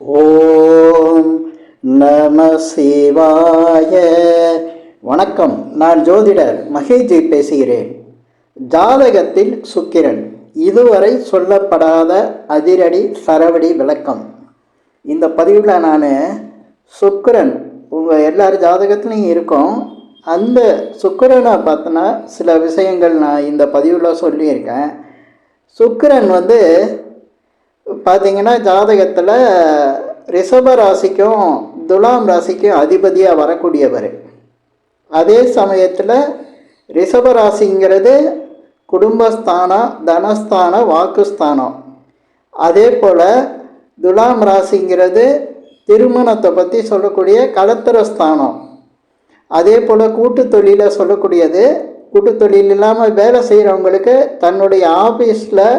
ஓம் நம சிவாய. வணக்கம். நான் ஜோதிடர் மகேஜி பேசுகிறேன். ஜாதகத்தில் சுக்கிரன் இதுவரை சொல்லப்படாத அதிரடி சரவடி விளக்கம். இந்த பதிவில் நான் சுக்கிரன் உங்கள் எல்லார் ஜாதகத்துலையும் இருக்கும். அந்த சுக்கிரனை பார்த்தினா சில விஷயங்கள் நான் இந்த பதிவில் சொல்லியிருக்கேன். சுக்கிரன் பார்த்திங்கன்னா ஜாதகத்தில் ரிஷப ராசிக்கும் துலாம் ராசிக்கும் அதிபதியாக வரக்கூடியவர். அதே சமயத்தில் ரிஷப ராசிங்கிறது குடும்பஸ்தானம், தனஸ்தானம், வாக்குஸ்தானம். அதே போல் துலாம் ராசிங்கிறது திருமணத்தை பற்றி சொல்லக்கூடிய களத்திரஸ்தானம். அதே போல் கூட்டு தொழிலை சொல்லக்கூடியது. கூட்டு தொழில் இல்லாமல் வேலை செய்கிறவங்களுக்கு தன்னுடைய ஆஃபீஸில்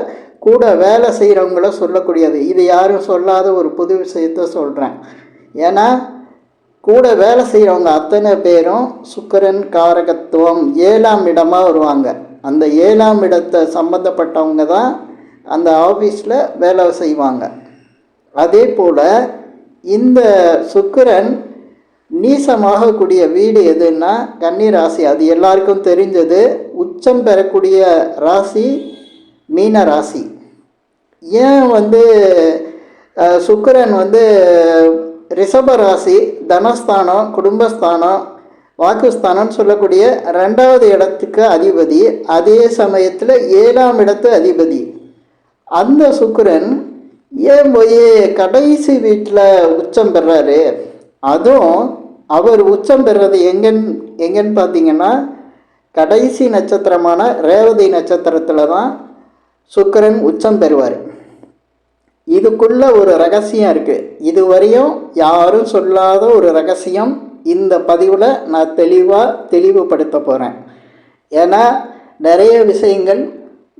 கூட வேலை செய்கிறவங்கள சொல்லக்கூடியது. இது யாரும் சொல்லாத ஒரு புது விஷயத்த சொல்கிறேன். ஏன்னா கூட வேலை செய்கிறவங்க அத்தனை பேரும் சுக்கிரன் காரகத்துவம் 7ஆம் இடமாக வருவாங்க. அந்த 7ஆம் இடத்தை சம்மந்தப்பட்டவங்க தான் அந்த ஆஃபீஸில் வேலை செய்வாங்க. அதே போல் இந்த சுக்கிரன் நீசமாகக்கூடிய வீடு எதுன்னா கன்னி ராசி. அது எல்லாருக்கும் தெரிஞ்சது. உச்சம் பெறக்கூடிய ராசி மீன ராசி. ஏன் சுக்கிரன் ரிஷப ராசி, தனஸ்தானம், குடும்பஸ்தானம், வாக்குஸ்தானம்னு சொல்லக்கூடிய 2வது இடத்துக்கு அதிபதி, அதே சமயத்தில் 7ஆம் இடத்து அதிபதி. அந்த சுக்கிரன் ஏன் போய் கடைசி வீட்டில் உச்சம் பெறாரு? அதுவும் அவர் உச்சம் பெறுறது எங்கன்னு பார்த்தீங்கன்னா கடைசி நட்சத்திரமான ரேவதி நட்சத்திரத்தில் தான் சுக்கிரன் உச்சம் பெறுவார். இதுக்குள்ள ஒரு ரகசியம் இருக்குது. இதுவரையும் யாரும் சொல்லாத ஒரு ரகசியம் இந்த பதிவில் நான் தெளிவுபடுத்த போகிறேன். ஏன்னா நிறைய விஷயங்கள்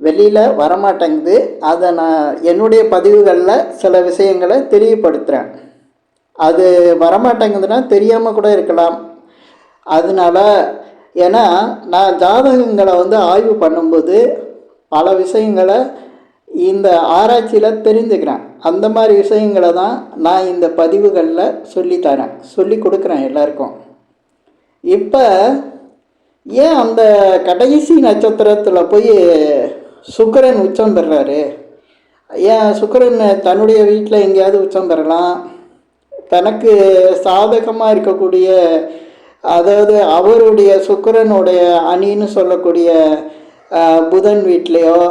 வெளியில் வரமாட்டேங்குது. அதை நான் என்னுடைய பதிவுகளில் சில விஷயங்களை தெளிவுபடுத்துகிறேன். அது வரமாட்டேங்குதுன்னா தெரியாமல் கூட இருக்கலாம். அதனால் ஏன்னா நான் ஜாதகங்களை ஆய்வு பண்ணும்போது பல விஷயங்களை இந்த ஆராய்ச்சியில் தெரிஞ்சுக்கிறேன். அந்த மாதிரி விஷயங்களை தான் நான் இந்த பதிவுகளில் சொல்லித்தரேன், சொல்லி கொடுக்குறேன் எல்லாருக்கும். இப்போ ஏன் அந்த கடைசி நட்சத்திரத்தில் போய் சுக்கிரன் உச்சம் பெறுறாரு? ஏன் சுக்கிரன் தன்னுடைய வீட்டில் எங்கேயாவது உச்சம் பெறலாம். தனக்கு சாதகமாக இருக்கக்கூடிய, அதாவது அவருடைய சுக்கிரனுடைய அணின்னு சொல்லக்கூடிய புதன் வீட்லேயோ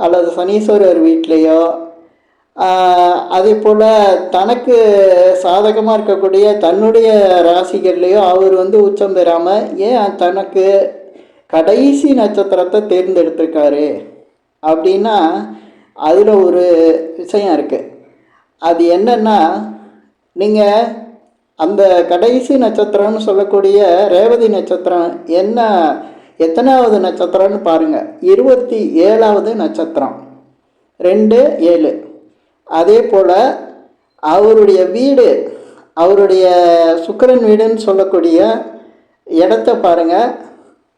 அல்லது சனீஸ்வரர் வீட்லேயோ, அதே போல் தனக்கு சாதகமாக இருக்கக்கூடிய தன்னுடைய ராசிகள்லேயோ அவர் உச்சம் பெறாமல் ஏன் தனக்கு கடைசி நட்சத்திரத்தை தேர்ந்தெடுத்திருக்காரு அப்படின்னா அதில் ஒரு விஷயம் இருக்குது. அது என்னென்னா, நீங்கள் அந்த கடைசி நட்சத்திரம்னு சொல்லக்கூடிய ரேவதி நட்சத்திரம் எத்தனாவது நட்சத்திரம்னு பாருங்கள். 27வது நட்சத்திரம், 2-7. அதே போல் அவருடைய வீடு, அவருடைய சுக்கிரன் வீடுன்னு சொல்லக்கூடிய இடத்த பாருங்கள்.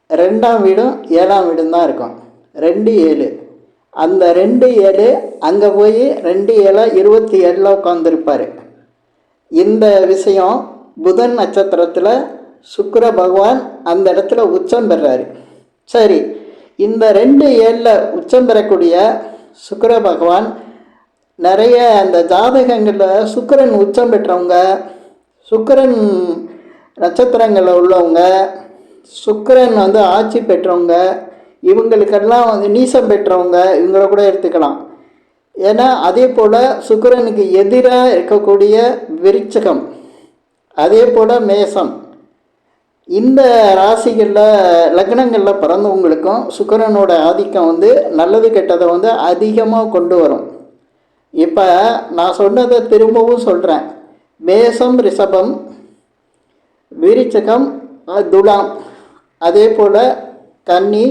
2ஆம் வீடும் 7ஆம் வீடும் தான் இருக்கும். 2-7. அந்த 2-7 அங்கே போய் 2-7 27 உட்காந்துருப்பார். இந்த விஷயம் புதன் நட்சத்திரத்தில் சுக்கிர பகவான் அந்த இடத்துல உச்சம் பெறாரு. சரி, இந்த 2-7 உச்சம் பெறக்கூடிய சுக்கிர பகவான் நிறைய அந்த ஜாதகங்களில் சுக்கிரன் உச்சம் பெற்றவங்க, சுக்கிரன் நட்சத்திரங்களில் உள்ளவங்க, சுக்கிரன் ஆட்சி பெற்றவங்க, இவங்களுக்கெல்லாம் நீசம் பெற்றவங்க இவங்கள கூட எடுத்துக்கலாம். ஏன்னா அதே போல் சுக்கிரனுக்கு எதிராக இருக்கக்கூடிய விருச்சிகம், அதே போல் மேசம், இந்த ராசிகளில் லக்னங்களில் பிறந்தவங்களுக்கும் சுக்கிரனோட ஆதிக்கம் நல்லது கெட்டதை அதிகமாக கொண்டு வரும். இப்போ நான் சொன்னதை திரும்பவும் சொல்கிறேன். மேசம் ரிஷபம், விருச்சிகம் துலாம், அதே போல் கன்னி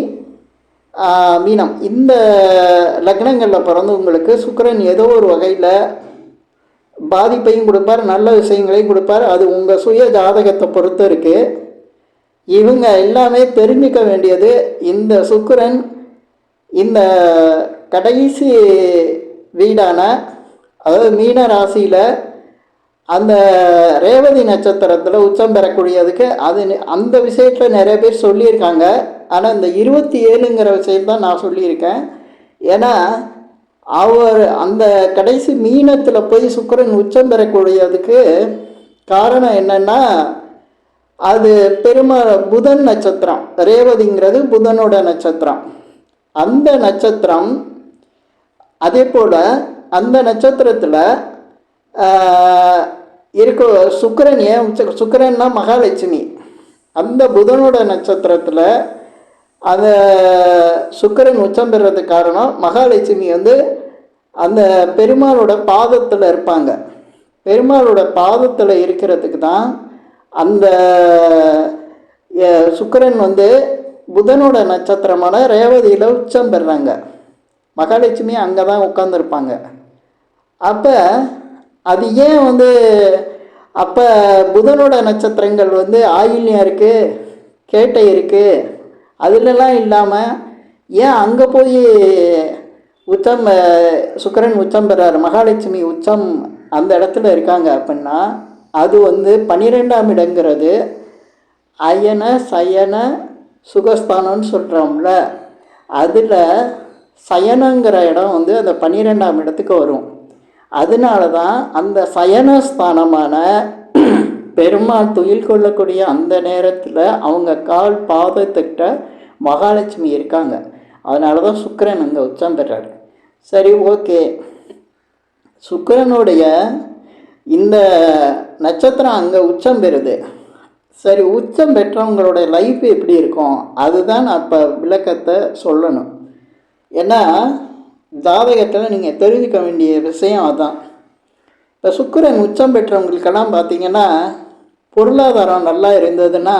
மீனம், இந்த லக்னங்களில் பிறந்தவங்களுக்கு சுக்கிரன் ஏதோ ஒரு வகையில் பாதிப்பையும் கொடுப்பார், நல்ல விஷயங்களையும் கொடுப்பார். அது உங்கள் சுய ஜாதகத்தை பொறுத்து இருக்குது. இவங்க எல்லாமே தெரிஞ்சுக்க வேண்டியது, இந்த சுக்கிரன் இந்த கடைசி வீடான, அதாவது மீன ராசியில் அந்த ரேவதி நட்சத்திரத்தில் உச்சம் பெறக்கூடியதுக்கு அது அந்த விஷயத்தில் நிறைய பேர் சொல்லியிருக்காங்க. ஆனால் இந்த 27ங்கிற விஷயத்தான் நான் சொல்லியிருக்கேன். ஏன்னா அவர் அந்த கடைசி மீனத்தில் போய் சுக்கிரன் உச்சம் பெறக்கூடியதுக்கு காரணம் என்னன்னா, அது புதன் நட்சத்திரம். ரேவதிங்கிறது புதனோட நட்சத்திரம். அந்த நட்சத்திரம் அதே போல் அந்த நட்சத்திரத்தில் இருக்க சுக்கிரன் சுக்கிரன்னா மகாலட்சுமி. அந்த புதனோட நட்சத்திரத்தில் அந்த சுக்கிரன் உச்சம் பெறுறதுக்கு காரணம் மகாலட்சுமி அந்த பெருமாளோட பாதத்தில் இருப்பாங்க. பெருமாளோட பாதத்தில் இருக்கிறதுக்கு தான் அந்த சுக்கிரன் புதனோட நட்சத்திரமான ரேவதியில் உச்சம் பெறுறாங்க. மகாலட்சுமி அங்கே தான் உட்காந்துருப்பாங்க. அப்போ அது ஏன் அப்போ புதனோட நட்சத்திரங்கள் ஆயில்யம் இருக்குது, கேட்டை இருக்குது, அதிலெல்லாம் இல்லாமல் ஏன் அங்கே போய் உச்சம் சுக்கிரன் உச்சம் பெறாரு, மகாலட்சுமி உச்சம் அந்த இடத்துல இருக்காங்க அப்படின்னா, அது 12ஆம் இடங்கிறது அயன சயன சுகஸ்தானம்னு சொல்கிறோம்ல, அதில் சயனங்கிற இடம் அந்த 12ஆம் இடத்துக்கு வரும். அதனால தான் அந்த சயனஸ்தானமான பெருமாள் துயில் கொள்ளக்கூடிய அந்த நேரத்தில் அவங்க கால் பாதத்திட்ட மகாலட்சுமி இருக்காங்க. அதனால தான் சுக்கிரன் அங்கே உச்சம் பெறாரு. சரி, ஓகே. சுக்கிரனுடைய இந்த நட்சத்திரம் அங்கே உச்சம் பெறுது. சரி, உச்சம் பெற்றவங்களோட லைஃப் எப்படி இருக்கும் அதுதான் நான் இப்போ விளக்கத்தை சொல்லணும். ஏன்னா ஜாதகத்தில் நீங்கள் தெரிஞ்சுக்க வேண்டிய விஷயம் அதுதான். இப்போ சுக்கிரன் உச்சம் பெற்றவங்களுக்கெல்லாம் பார்த்திங்கன்னா, பொருளாதாரம் நல்லா இருந்ததுன்னா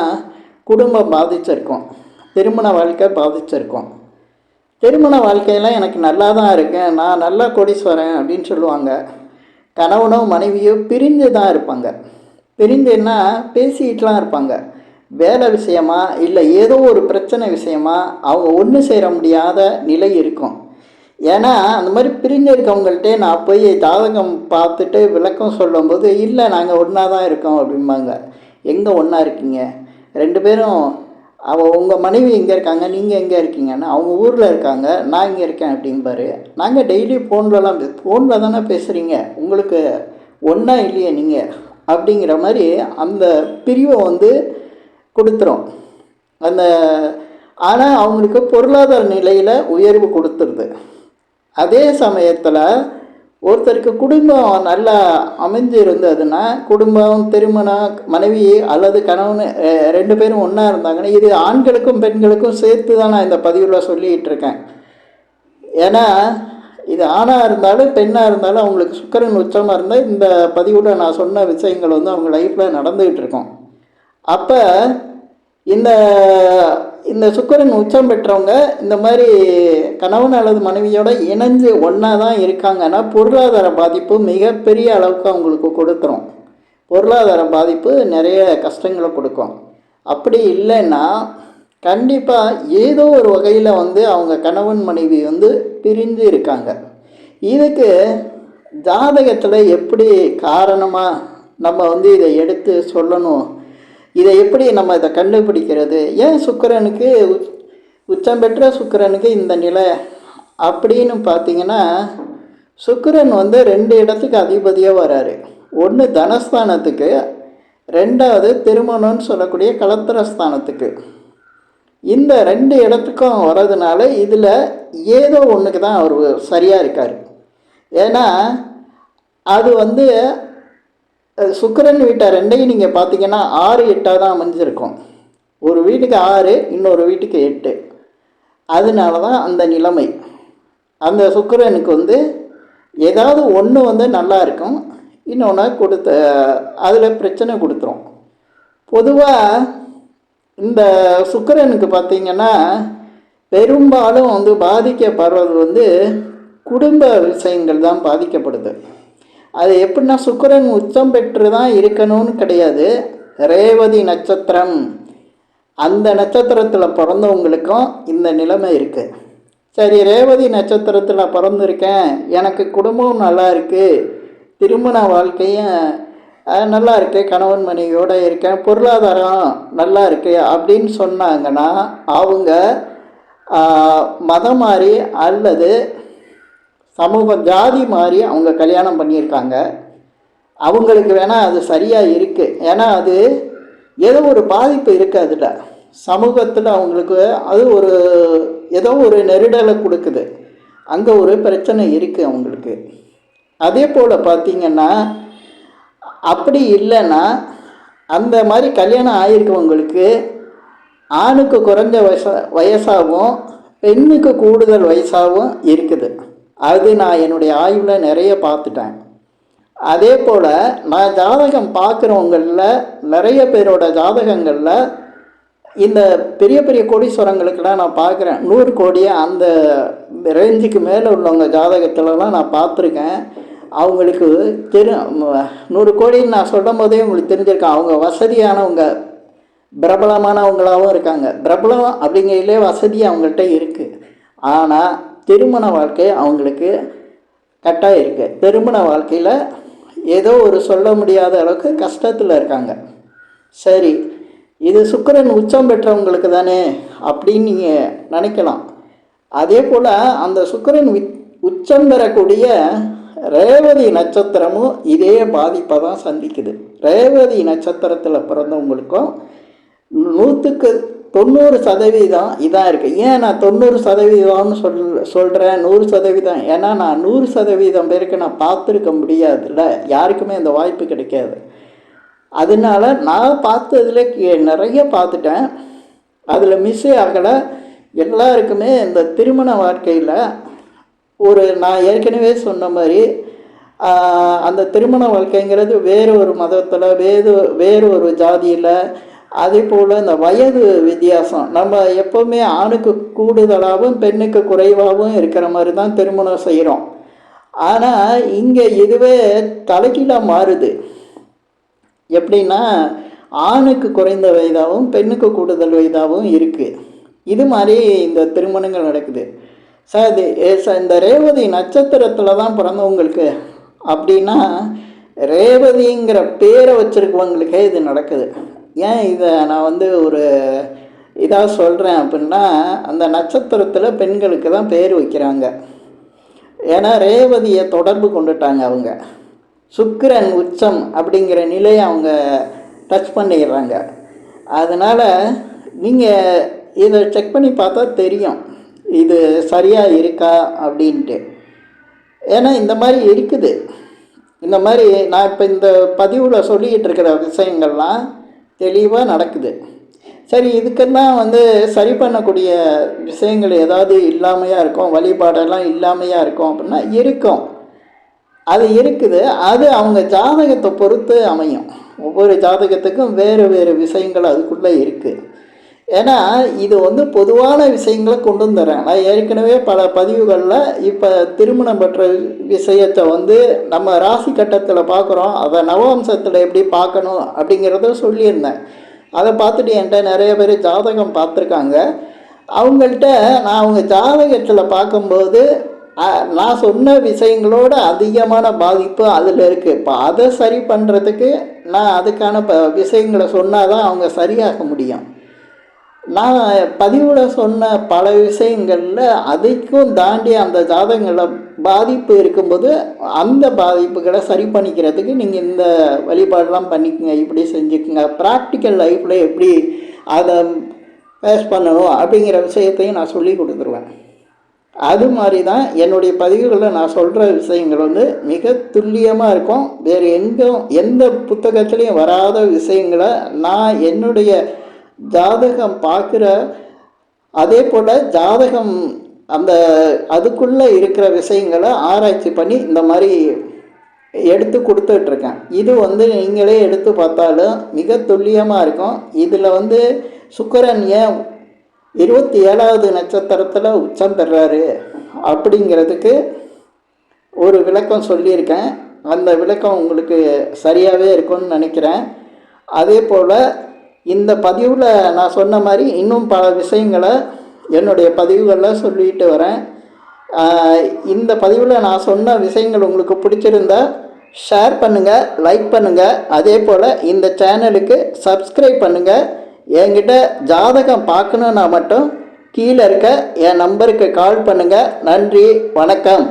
குடும்பம் பாதிச்சிருக்கும், திருமண வாழ்க்கை பாதிச்சிருக்கும். திருமண வாழ்க்கையெல்லாம் எனக்கு நல்லா தான் இருக்கேன், நான் நல்லா கோடீஸ்வரன் அப்படின்னு சொல்லுவாங்க. கணவனோ மனைவியோ பிரிஞ்சு தான் இருப்பாங்க. பிரிஞ்சுன்னா பேசிக்கிட்டுலாம் இருப்பாங்க. வேலை விஷயமா இல்லை ஏதோ ஒரு பிரச்சனை விஷயமா அவங்க ஒன்று சேர முடியாத நிலை இருக்கும். ஏன்னா அந்த மாதிரி பிரிஞ்சு இருக்கவங்கள்ட்டே நான் போய் ஜாதகம் பார்த்துட்டு விளக்கம் சொல்லும்போது, இல்லை நாங்கள் ஒன்றா தான் இருக்கோம் அப்படிம்பாங்க. எங்கே ஒன்றா இருக்கீங்க? 2 பேரும் உங்கள் மனைவி எங்கே இருக்காங்க, நீங்கள் எங்கே இருக்கீங்கன்னா, அவங்க ஊரில் இருக்காங்க, நான் இங்கே இருக்கேன் அப்படிம்பாரு. நாங்கள் டெய்லி ஃபோனில் தானே பேசுகிறீங்க, உங்களுக்கு ஒன்றா இல்லையே நீங்கள் அப்படிங்கிற மாதிரி அந்த பிரிவை கொடுத்துரும். ஆனால் அவங்களுக்கு பொருளாதார நிலையில் உயர்வு கொடுத்துருது. அதே சமயத்தில் ஒருத்தருக்கு குடும்பம் நல்லா அமைஞ்சு இருந்ததுன்னா, குடும்பம் திருமணம் மனைவி அல்லது கணவன் 2 பேரும் ஒன்றா இருந்தாங்கன்னா, இது ஆண்களுக்கும் பெண்களுக்கும் சேர்த்து தான் நான் இந்த பதிவில் சொல்லிகிட்டு இருக்கேன். ஏன்னா இது ஆணாக இருந்தாலும் பெண்ணாக இருந்தாலும் அவங்களுக்கு சுக்கிரன் உச்சமாக இருந்தால் இந்த பதிவில் நான் சொன்ன விஷயங்கள் அவங்க லைஃப்பில் நடந்துக்கிட்டு இருக்கோம். அப்போ இந்த சுக்கிரன் உச்சம் பெற்றவங்க இந்த மாதிரி கணவன் அல்லது மனைவியோட இணைஞ்சு ஒன்றா தான் இருக்காங்கன்னா, பொருளாதார பாதிப்பு மிகப்பெரிய அளவுக்கு அவங்களுக்கு கொடுத்துரும். பொருளாதார பாதிப்பு நிறைய கஷ்டங்களை கொடுக்கும். அப்படி இல்லைன்னா கண்டிப்பாக ஏதோ ஒரு வகையில் அவங்க கணவன் மனைவி பிரிஞ்சு இருக்காங்க. இதுக்கு ஜாதகத்தில் எப்படி காரணமாக நம்ம இதை எடுத்து சொல்லணும், இதை எப்படி நம்ம இதை கண்டுபிடிக்கிறது, ஏன் சுக்கிரனுக்கு உச்சம் பெற்ற சுக்கிரனுக்கு இந்த நிலை அப்படின்னு பார்த்தீங்கன்னா, சுக்கிரன் 2 இடத்துக்கு அதிபதியாக வராரு. ஒன்று தனஸ்தானத்துக்கு, 2வது திருமணம்னு சொல்லக்கூடிய கலத்திரஸ்தானத்துக்கு. இந்த 2 இடத்துக்கும் வர்றதுனால இதில் ஏதோ ஒன்றுக்கு தான் அவர் சரியாக இருக்கார். ஏன்னா அது சுக்கிரன் வீட்டை 2ஐயும் நீங்கள் பார்த்தீங்கன்னா 6, 8 தான் அமைஞ்சிருக்கும். ஒரு வீட்டுக்கு 6, இன்னொரு வீட்டுக்கு 8. அதனால தான் அந்த நிலைமை. அந்த சுக்கிரனுக்கு ஏதாவது ஒன்று நல்லா இருக்கும், இன்னொன்று அதில் பிரச்சனை கொடுத்துரும். பொதுவாக இந்த சுக்கிரனுக்கு பார்த்திங்கன்னா பெரும்பாலும் பாதிக்கப்படுறது குடும்ப விஷயங்கள் தான் பாதிக்கப்படுது. அது எப்படின்னா, சுக்கிரன் உச்சம் பெற்று தான் இருக்கணும்னு கிடையாது. ரேவதி நட்சத்திரம் அந்த நட்சத்திரத்தில் பிறந்தவங்களுக்கும் இந்த நிலைமை இருக்குது. சரி, ரேவதி நட்சத்திரத்தில் பிறந்திருக்கேன், எனக்கு குடும்பம் நல்லா இருக்குது, திருமண வாழ்க்கையும் நல்லா இருக்கு, கணவன் மனைவியோடு இருக்கேன், பொருளாதாரம் நல்லா இருக்கு அப்படின்னு சொன்னாங்கன்னா அவங்க மதம் மாறி அல்லது சமூக ஜாதி மாறி அவங்க கல்யாணம் பண்ணியிருக்காங்க. அவங்களுக்கு வேணால் அது சரியாக இருக்குது. ஏன்னா அது ஏதோ ஒரு பாதிப்பு இருக்குது, அதில் சமூகத்தில் அவங்களுக்கு அது ஒரு ஏதோ ஒரு நெருடலை கொடுக்குது, அங்கே ஒரு பிரச்சனை இருக்குது அவங்களுக்கு. அதே போல் பார்த்திங்கன்னா அப்படி இல்லைன்னா அந்த மாதிரி கல்யாணம் ஆகிருக்கவங்களுக்கு ஆணுக்கு குறைஞ்ச வயசாகவும் பெண்ணுக்கு கூடுதல் வயசாகவும் இருக்குது. அது நான் என்னுடைய ஆய்வில் நிறைய பார்த்துட்டேன். அதே போல் நான் ஜாதகம் பார்க்குறவங்களில் நிறைய பேரோட ஜாதகங்களில் இந்த பெரிய பெரிய கோடீஸ்வரங்களுக்கெல்லாம் நான் பார்க்குறேன். 100 கோடி அந்த ரேஞ்சுக்கு மேலே உள்ளவங்க ஜாதகத்திலலாம் நான் பார்த்துருக்கேன். அவங்களுக்கு 100 கோடின்னு நான் சொல்லும் போதே உங்களுக்கு தெரிஞ்சிருக்கேன், அவங்க வசதியானவங்க, பிரபலமானவங்களாகவும் இருக்காங்க. பிரபலம் அப்படிங்கிறதுலே வசதி அவங்கள்ட்ட இருக்குது. ஆனால் திருமண வாழ்க்கை அவங்களுக்கு கட்டாயம் இருக்குது. திருமண வாழ்க்கையில் ஏதோ ஒரு சொல்ல முடியாத அளவுக்கு கஷ்டத்தில் இருக்காங்க. சரி, இது சுக்கிரன் உச்சம் பெற்றவங்களுக்கு தானே அப்படின்னு நீங்கள் நினைக்கலாம். அதே போல் அந்த சுக்கிரன் உச்சம் பெறக்கூடிய ரேவதி நட்சத்திரமும் இதே பாதிப்பை தான் சந்திக்குது. ரேவதி நட்சத்திரத்தில் பிறந்தவங்களுக்கும் 100க்கு 90% இதாக இருக்குது. ஏன் நான் 90%ன்னு சொல்கிறேன், 100%? ஏன்னா நான் 100% பேருக்கு நான் பார்த்துருக்க முடியாதுல்ல, யாருக்குமே அந்த வாய்ப்பு கிடைக்காது. அதனால நான் பார்த்ததில் நிறைய பார்த்துட்டேன், அதில் மிஸ்ஸே ஆகலை. எல்லாருக்குமே இந்த திருமண வாழ்க்கையில் நான் ஏற்கனவே சொன்ன மாதிரி அந்த திருமண வாழ்க்கைங்கிறது வேறு ஒரு மதத்தில், வேறு ஒரு ஜாதியில், அதே போல் இந்த வயது வித்தியாசம், நம்ம எப்போவுமே ஆணுக்கு கூடுதலாகவும் பெண்ணுக்கு குறைவாகவும் இருக்கிற மாதிரி தான் திருமணம் செய்கிறோம். ஆனால் இங்கே இதுவே தலைகீழாக மாறுது. எப்படின்னா ஆணுக்கு குறைந்த வயதாகவும் பெண்ணுக்கு கூடுதல் வயதாகவும் இருக்குது. இது மாதிரி இந்த திருமணங்கள் நடக்குது. இந்த ரேவதி நட்சத்திரத்தில் தான் பிறந்தவங்களுக்கு அப்படின்னா ரேவதிங்கிற பேரை வச்சுருக்கவங்களுக்கே இது நடக்குது. ஏன் இதை நான் ஒரு இதாக சொல்கிறேன் அப்படின்னா, அந்த நட்சத்திரத்தில் பெண்களுக்கு தான் பேர் வைக்கிறாங்க. ஏன்னா ரேவதியை தொடர்பு கொண்டுட்டாங்க அவங்க. சுக்கிரன் உச்சம் அப்படிங்கிற நிலையை அவங்க டச் பண்ணிடுறாங்க. அதனால் நீங்கள் இதை செக் பண்ணி பார்த்தா தெரியும் இது சரியாக இருக்கா அப்படின்ட்டு. ஏன்னா இந்த மாதிரி இருக்குது. இந்த மாதிரி நான் இப்போ இந்த பதிவில் சொல்லிக்கிட்டு இருக்கிற விஷயங்கள்லாம் தெளிவாக நடக்குது. சரி, இதுக்கெல்லாம் சரி பண்ணக்கூடிய விஷயங்கள் ஏதாவது இல்லாமையாக இருக்கும், வழிபாடெல்லாம் இல்லாமையாக இருக்கும் அப்படின்னா இருக்கும். அது இருக்குது. அது அவங்க ஜாதகத்தை பொறுத்து அமையும். ஒவ்வொரு ஜாதகத்துக்கும் வேறு வேறு விஷயங்கள் அதுக்குள்ளே இருக்குது. ஏன்னா இது பொதுவான விஷயங்களை கொண்டு வந்துடுறேன். நான் ஏற்கனவே பல பதிவுகளில் இப்போ திருமணம் பெற்ற விஷயத்தை நம்ம ராசி கட்டத்தில் பார்க்குறோம், அதை நவம்சத்தில் எப்படி பார்க்கணும் அப்படிங்கிறத சொல்லியிருந்தேன். அதை பார்த்துட்டு என்கிட்ட நிறைய பேர் ஜாதகம் பார்த்துருக்காங்க. அவங்கள்ட்ட நான் அவங்க ஜாதகத்தில் பார்க்கும்போது நான் சொன்ன விஷயங்களோட அதிகமான பாதிப்பு அதில் இருக்குது. இப்போ அதை சரி பண்ணுறதுக்கு நான் அதுக்கான விஷயங்களை சொன்னால் தான் அவங்க சரியாக முடியும். நான் பதிவில் சொன்ன பல விஷயங்களில் அதைக்கும் தாண்டி அந்த ஜாதகங்களில் பாதிப்பு இருக்கும்போது அந்த பாதிப்புகளை சரி பண்ணிக்கிறதுக்கு நீங்கள் இந்த வழிபாடெல்லாம் பண்ணிக்கோங்க, இப்படி செஞ்சுக்குங்க, ப்ராக்டிக்கல் லைஃப்பில் எப்படி அதை ஃபேஸ் பண்ணணும் அப்படிங்கிற விஷயத்தையும் நான் சொல்லி கொடுத்துருவேன். அது மாதிரி தான் என்னுடைய பதிவுகளில் நான் சொல்கிற விஷயங்கள் மிக துல்லியமாக இருக்கும். வேறு எந்த புத்தகத்துலேயும் வராத விஷயங்களை நான் என்னுடைய ஜாதகம் பார்க்குற, அதே போல் ஜாதகம் அந்த அதுக்குள்ளே இருக்கிற விஷயங்களை ஆராய்ச்சி பண்ணி இந்த மாதிரி எடுத்து கொடுத்துட்ருக்கேன். இது நீங்களே எடுத்து பார்த்தாலும் மிக துல்லியமாக இருக்கும். இதில் சுக்கிரன் ஏன் 27வது நட்சத்திரத்தில் உச்சம் பெறாரு அப்படிங்கிறதுக்கு ஒரு விளக்கம் சொல்லியிருக்கேன். அந்த விளக்கம் உங்களுக்கு சரியாகவே இருக்கும்னு நினைக்கிறேன். அதே போல் இந்த பதிவில் நான் சொன்ன மாதிரி இன்னும் பல விஷயங்களை என்னுடைய பதிவுகளில் சொல்லிட்டு வரேன். இந்த பதிவில் நான் சொன்ன விஷயங்கள் உங்களுக்கு பிடிச்சிருந்தா ஷேர் பண்ணுங்கள், லைக் பண்ணுங்கள். அதே போல் இந்த சேனலுக்கு சப்ஸ்கிரைப் பண்ணுங்கள். என்கிட்ட ஜாதகம் பார்க்கணுன்னா மட்டும் கீழே இருக்க என் நம்பருக்கு கால் பண்ணுங்கள். நன்றி, வணக்கம்.